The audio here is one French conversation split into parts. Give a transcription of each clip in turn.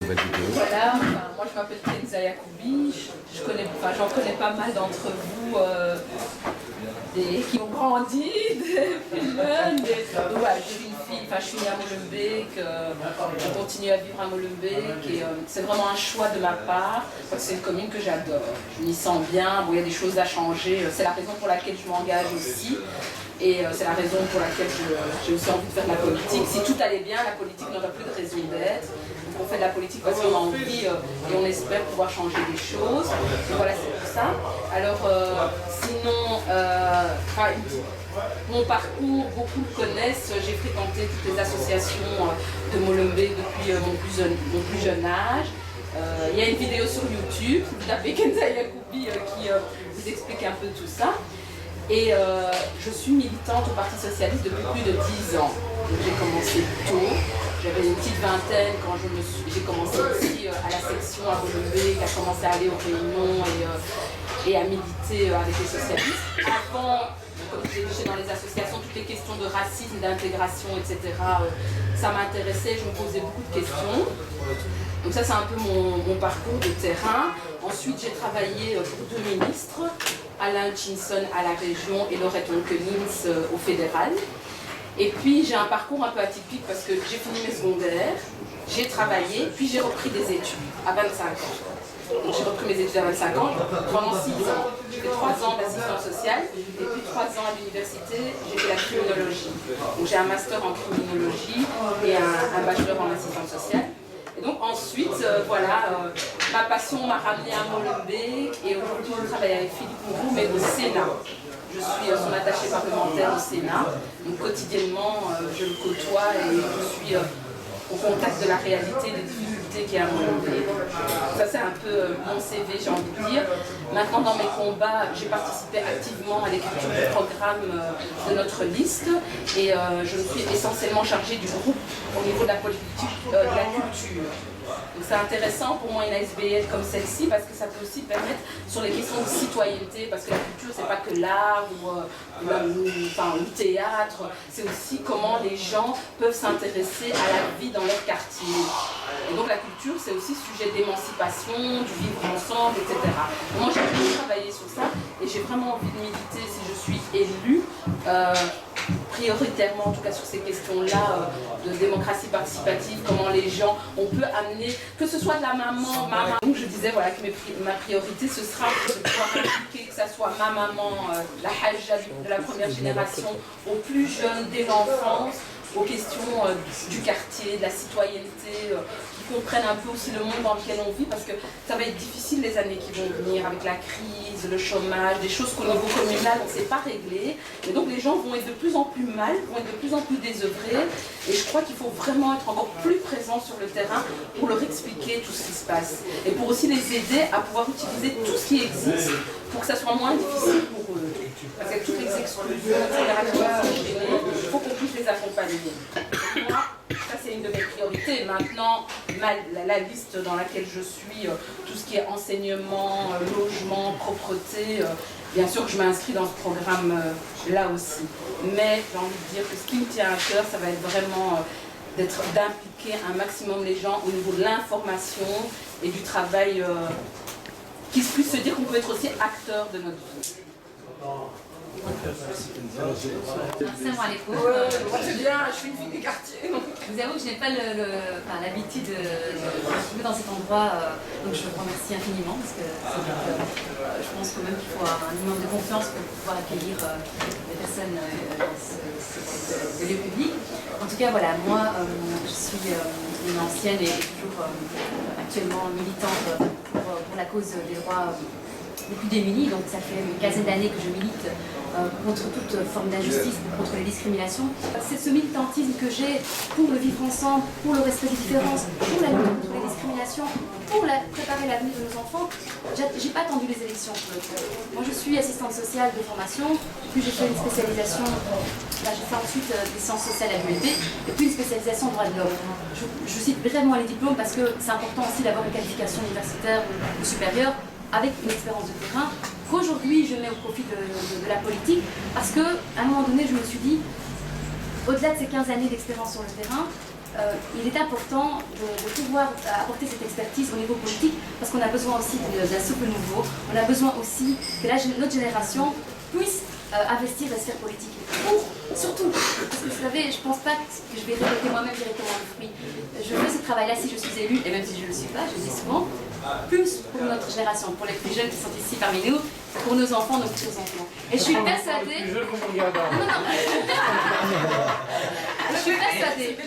nouvelle vidéo. Voilà, moi je m'appelle Kenza Yacoubi, j'en connais pas mal d'entre vous qui ont grandi, des plus jeunes, donc voilà, j'ai une fille, je suis née à Molenbeek, je continue à vivre à Molenbeek et c'est vraiment un choix de ma part, parce que c'est une commune que j'adore, je m'y sens bien, bon, il y a des choses à changer, c'est la raison pour laquelle je m'engage aussi. Et c'est la raison pour laquelle j'ai aussi envie de faire de la politique. Si tout allait bien, la politique n'aurait plus de raison d'être. Donc on fait de la politique parce qu'on a envie et on espère pouvoir changer des choses. Donc voilà, c'est pour ça. Alors sinon, mon parcours, beaucoup le connaissent. J'ai fréquenté toutes les associations de Molenbeek depuis mon plus jeune âge. Il y a une vidéo sur YouTube, vous tapez Kenza Yacoubi qui vous explique un peu tout ça. Et je suis militante au Parti Socialiste depuis plus de 10 ans. Donc j'ai commencé tôt, j'avais une petite vingtaine quand j'ai commencé aussi à la section à Molenbeek, à commencer à aller aux réunions et à militer avec les socialistes. Avant, comme j'étais dans les associations, toutes les questions de racisme, d'intégration, etc., ça m'intéressait, je me posais beaucoup de questions. Donc ça c'est un peu mon parcours de terrain. Ensuite j'ai travaillé pour 2 ministres, Alain Hutchinson à la région et Laurette Onkenins au fédéral. Et puis j'ai un parcours un peu atypique parce que j'ai fini mes secondaires, j'ai travaillé, puis j'ai repris des études à 25 ans. Donc j'ai repris mes études à 25 ans pendant 6 ans. J'ai fait 3 ans d'assistante sociale et puis 3 ans à l'université, j'ai fait la criminologie. Donc j'ai un master en criminologie et un bachelor en assistante sociale. Et donc ensuite, ma passion m'a ramenée à Molenbeek et aujourd'hui je travaille avec Philippe Mourou, mais au Sénat. Je suis son attaché parlementaire au Sénat. Donc quotidiennement, je le côtoie et je suis au contact de la réalité des difficultés qu'il y a à Molenbeek. Ça c'est un peu mon CV, j'ai envie de dire. Maintenant dans mes combats, j'ai participé activement à l'écriture du programme de notre liste et je suis essentiellement chargée du groupe au niveau de la politique de la culture. Donc c'est intéressant pour moi une ASBL comme celle-ci parce que ça peut aussi permettre sur les questions de citoyenneté, parce que la culture c'est pas que l'art ou le théâtre, c'est aussi comment les gens peuvent s'intéresser à la vie dans leur quartier. Et donc la culture c'est aussi sujet d'émancipation, du vivre ensemble, etc. Donc moi j'ai beaucoup travaillé sur ça et j'ai vraiment envie de militer si je suis élue. Prioritairement en tout cas sur ces questions-là de démocratie participative, comment les gens, on peut amener, que ce soit de la maman, ma maman, je disais voilà que ma priorité ce sera de pouvoir impliquer que ce soit ma maman, la hajja de la première génération, aux plus jeunes dès l'enfance, aux questions du quartier, de la citoyenneté, qui comprennent un peu aussi le monde dans lequel on vit, parce que ça va être difficile les années qui vont venir avec la crise, le chômage, des choses qu'au niveau communal on ne sait pas régler. Et donc les gens vont être de plus en plus mal, vont être de plus en plus désœuvrés. Et je crois qu'il faut vraiment être encore plus présent sur le terrain pour leur expliquer tout ce qui se passe. Et pour aussi les aider à pouvoir utiliser tout ce qui existe pour que ça soit moins difficile pour eux. Parce qu'avec toutes les exclusions, il faut qu'on puisse les accompagner. Moi, ça c'est une de mes priorités. Maintenant, la liste dans laquelle je suis, tout ce qui est enseignement, logement, propreté, bien sûr que je m'inscris dans ce programme là aussi. Mais j'ai envie de dire que ce qui me tient à cœur, ça va être vraiment d'impliquer un maximum les gens au niveau de l'information et du travail, qu'ils puissent se dire qu'on peut être aussi acteur de notre vie. Assalamu alaikum. Moi c'est bien, je suis une fille du quartier. Je vous avoue que je n'ai pas l'habitude de trouver dans cet endroit, donc je vous remercie infiniment parce que je pense quand même qu'il faut avoir un minimum de confiance pour pouvoir accueillir des personnes dans ce lieu public. En tout cas, voilà, moi je suis une ancienne et toujours actuellement militante pour la cause des droits des plus démunis, donc ça fait une quinzaine d'années que je milite contre toute forme d'injustice, contre les discriminations. C'est ce militantisme que j'ai pour le vivre ensemble, pour le respect des différences, pour la lutte contre les discriminations, pour préparer l'avenir de nos enfants. J'ai pas attendu les élections pour le faire. Moi je suis assistante sociale de formation, puis j'ai fait une spécialisation, j'ai fait ensuite des sciences sociales à l'ULB, et puis une spécialisation en droit de l'homme. Je cite vraiment les diplômes parce que c'est important aussi d'avoir une qualification universitaire ou supérieure, avec une expérience de terrain, qu'aujourd'hui je mets au profit de la politique, parce qu'à un moment donné je me suis dit, au-delà de ces 15 années d'expérience sur le terrain, il est important de pouvoir apporter cette expertise au niveau politique parce qu'on a besoin aussi d'un souffle nouveau. On a besoin aussi que notre génération puisse investir la sphère politique. Surtout, parce que vous savez, je ne pense pas que je vais récolter moi-même directement le fruit. Je fais ce travail-là si je suis élue, et même si je ne le suis pas, je le dis souvent, plus pour notre génération, pour les plus jeunes qui sont ici parmi nous, pour nos enfants, nos futurs enfants. Et je suis persuadée... Je suis persuadée. T'es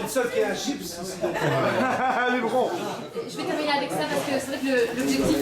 le seul qui a un chips. Les broncs. Je vais terminer avec ça parce que c'est vrai que l'objectif...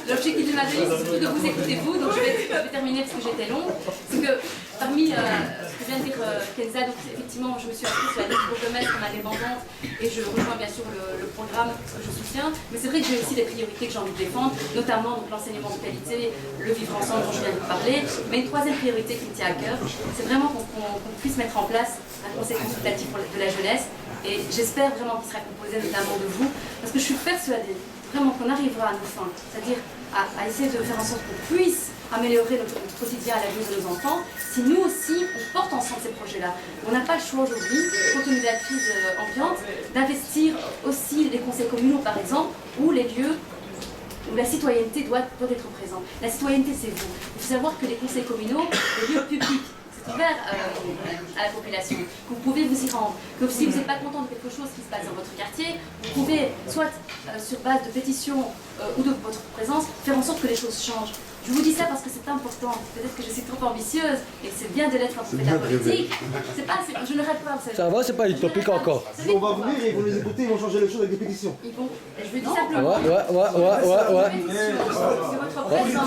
L'objectif de ma tenue, c'est surtout de vous écouter vous, donc je vais terminer parce que j'étais long. C'est que parmi ce que vient de dire Kenza, donc effectivement je me suis inscrite sur la liste bourgmestre en indépendante et je rejoins bien sûr le programme que je soutiens, mais c'est vrai que j'ai aussi des priorités que j'ai envie de défendre, notamment l'enseignement de qualité, le vivre ensemble dont je viens de vous parler, mais une troisième priorité qui me tient à cœur, c'est vraiment qu'on puisse mettre en place un conseil consultatif de la jeunesse et j'espère vraiment qu'il sera composé notamment de vous, parce que je suis persuadée vraiment qu'on arrivera à nos fins, c'est-à-dire à essayer de faire en sorte qu'on puisse améliorer notre quotidien à la vie de nos enfants, si nous aussi on porte ensemble ces projets-là. On n'a pas le choix aujourd'hui, compte tenu de la crise ambiante, d'investir aussi les conseils communaux par exemple, ou les lieux où la citoyenneté doit être présente. La citoyenneté c'est vous. Il faut savoir que les conseils communaux, les lieux publics, c'est ouvert à la population, que vous pouvez vous y rendre, que si vous n'êtes pas content de quelque chose qui se passe dans votre quartier, vous pouvez, soit sur base de pétitions ou de votre présence, faire en sorte que les choses changent. Je vous dis ça parce que c'est important. Peut-être que je suis trop ambitieuse et que c'est bien de l'être quand on fait de la politique. Je ne rêve pas, vous savez. Ça va, c'est pas utopique encore. On va venir et ils vont les écouter, ils vont changer les choses avec des pétitions. Je veux dire simplement. Ouais.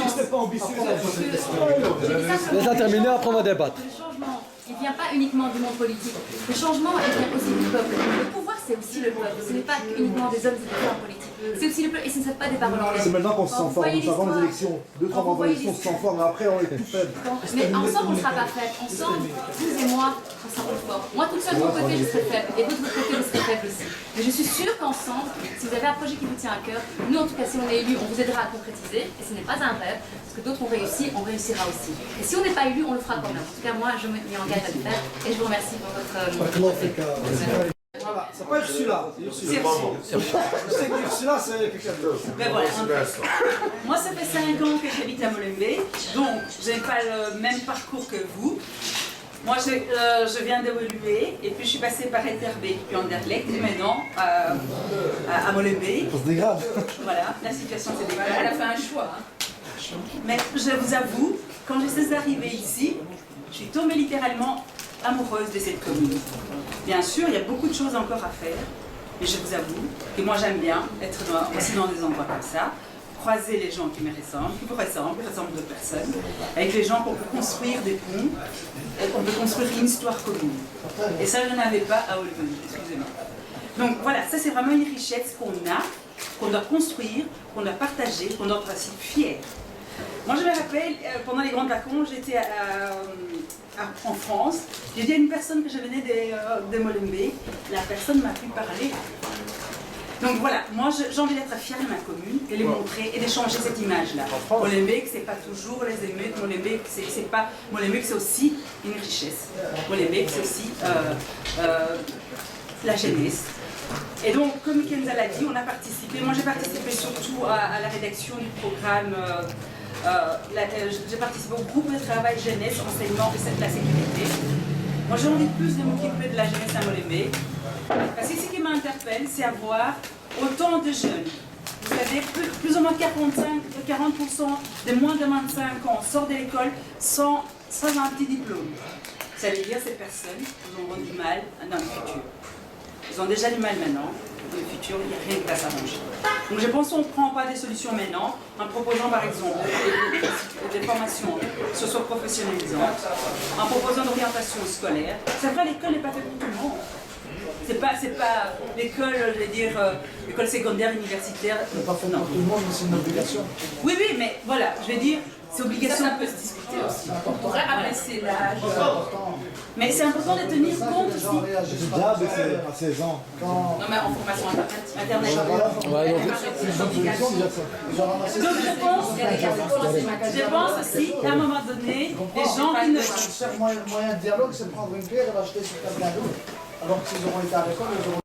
C'était pas ambitieux. Laisse-la terminer, après on va débattre. Le changement, il ne vient pas uniquement du monde politique. Le changement, il vient aussi du peuple. Le pouvoir, c'est aussi le peuple. Ce n'est pas uniquement des hommes et des femmes politiques. C'est aussi le peuple et ce ne sont pas des paroles en l'air. C'est maintenant qu'on se sent fort. Nous avons les élections. 2-3 mois avant l'élection, on se sent fort, mais après on est tout faible. Mais ensemble, on ne sera pas faible. Ensemble, vous et moi, on sera plus fort. Moi, toute seule de mon côté, je serai faible. Et vous, de votre côté, vous serez faible aussi. Mais je suis sûre qu'ensemble, si vous avez un projet qui vous tient à cœur, nous, en tout cas, si on est élu, on vous aidera à concrétiser. Et ce n'est pas un rêve, parce que d'autres ont réussi, on réussira aussi. Et si on n'est pas élu, on le fera quand même. En tout cas, moi, je m'y engage à le faire. Et je vous remercie pour votre... Voilà, c'est pas Ursula. Je sais que Ursula, c'est quelqu'un d'autre. Ben voilà. Moi, ça fait 5 ans que j'habite à Molenbeek, donc je n'ai pas le même parcours que vous. Moi, je viens d'évoluer, et puis je suis passée par Etterbeek, puis Anderlecht, et maintenant à Molenbeek. On se dégrade. Voilà, la situation s'est dégradée. Elle a fait un choix. Hein. Mais je vous avoue, quand je suis arrivée ici, je suis tombée littéralement amoureuse de cette commune. Bien sûr, il y a beaucoup de choses encore à faire, mais je vous avoue que moi j'aime bien être aussi dans des endroits comme ça, croiser les gens qui me ressemblent, qui vous ressemblent d'autres personnes, avec les gens qu'on peut construire des ponts, et qu'on peut construire une histoire commune. Et ça, je n'avais pas à Olven, excusez-moi. Donc voilà, ça c'est vraiment une richesse qu'on doit construire, qu'on doit partager, qu'on doit être aussi fier. Moi je me rappelle, pendant les grandes vacances, j'étais en France, j'ai dit à une personne que je venais de Molenbeek, la personne m'a pu parler. Donc voilà, moi j'ai envie d'être fière de ma commune, de les montrer et d'échanger cette image-là. Molenbeek, c'est pas toujours les émeutes, Molenbeek c'est aussi une richesse. Molenbeek c'est aussi la jeunesse. Et donc, comme Kenza l'a dit, on a participé. Moi, j'ai participé surtout à la rédaction du programme. J'ai participé au groupe de travail jeunesse, enseignement et la sécurité. Moi, j'ai envie de plus de m'occuper de la jeunesse à Molenbeek. Parce que ce qui m'interpelle, c'est avoir autant de jeunes. Vous savez, plus ou moins 40% de moins de 25 ans sortent de l'école sans un petit diplôme. Ça veut dire que ces personnes auront du mal dans le futur. Ils ont déjà du mal maintenant, dans le futur, il n'y a rien qui va s'arranger. Donc je pense qu'on ne prend pas des solutions maintenant, en proposant par exemple des formations socio-professionnalisantes, en proposant d'orientation scolaire. C'est vrai, l'école n'est pas faite pour tout le monde. C'est pas l'école, je vais dire, l'école secondaire, universitaire. C'est pas fait pour tout le monde, mais c'est une obligation. Oui, mais voilà, je vais dire, c'est obligatoire. Ça peut se discuter aussi. On pourrait amener dépasser l'âge. Mais c'est important de tenir compte aussi. J'ai déjà baissé à 16 ans. Non, mais en formation internet. Ouais, donc, Donc je pense aussi qu'à un moment donné, les gens qui ne... Le seul moyen de dialogue, c'est de prendre une pierre et l'acheter sur quelqu'un d'autre. Alors que s'ils auront été à l'école, ils auront